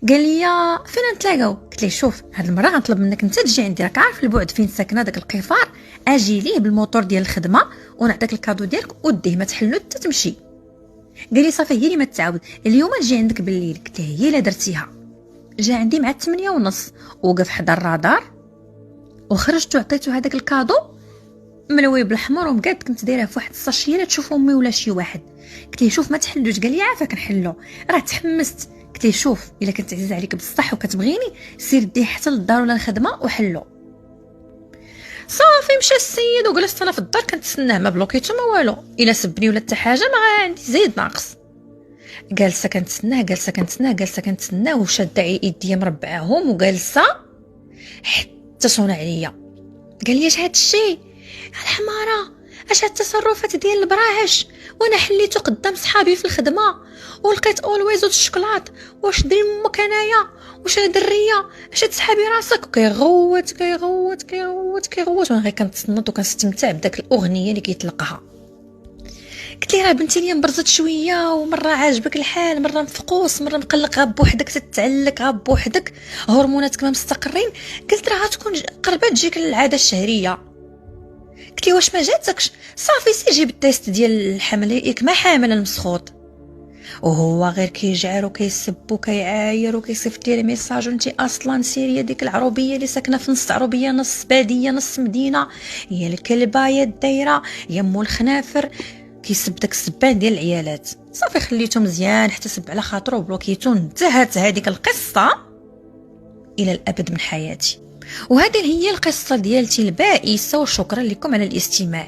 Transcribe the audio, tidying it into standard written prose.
قال لي فين نتلاقاو؟ قلت ليه شوف هاد المره غنطلب منك انت تجي عندي، راك عارف البعد فين ساكنه داك القفار، اجي ليه بالموتور ديال الخدمه ونعطيك الكادو ديالك وديه ما تحلو حتى تمشي. قال لي صافي هي اللي ما تعاود، اليوم نجي عندك بالليل. قلت له هي اللي درتيها. جا عندي مع 8:30 وقف حدا الرادار وخرجت وعطيته هذاك الكادو ملوي بالاحمر ومقاد، كنت دايره في واحد الساشيه لا تشوف امي ولا شي واحد. قلت له شوف ما تحلوش. قال لي عافاك نحلو، راه تحمست. قلت له شوف الا كنت عزيز عليك بصح وكتبغيني سير ديه حتى للدار ولا الخدمه وحلو. صافي مشى السيد وجلست انا في الدار كنتسناه، ما بلوكيتو ما والو، الا سبني ولا حتى حاجه ما عندي زايد ناقص. جالسه كنتسناه وشاده يديا مربعاهم وجالسه حتى صون عليا. قال لي اش هاد الشيء الحماره، اش هاد التصرفات ديال البراهش، وانا حليته قدام صحابي في الخدمه ولقيت اولويز الشوكولات، واش دير امك انايا، واش انا دريه، اش تسحابي راسك. كيغوت وانا غير كنتصنت وكنستمتع بداك الاغنيه اللي كيطلقها. قلت لي راه بنتي ليا مبرزت شويه ومره عاجبك الحال، مره مفقوس، مره مقلق غاب بوحدك تتعلق غاب بوحدك هرموناتك ما مستقرين. قلت راه غتكون قربت تجيك العاده الشهريه. قلت لي واش ما جاتكش؟ صافي سي جيب التيست ديال الحمل، ياك ما حامل المسخوط. وهو غير كيجعر وكيسب وكيعاير وكيصيفط لي الميساج، وانت اصلا سيريه ديك العروبيه اللي ساكنه في نص عروبيه نص باديه نص مدينه، يا الكلبه يا الدايره يا مو الخنافر. كيسب داك السبان ديال العيالات. صافي خليته مزيان حتى سب على خاطرو بلوكيتو. انتهت هذيك القصه الى الابد من حياتي. وهذه هي القصه ديالتي البائسه، وشكرا لكم على الاستماع.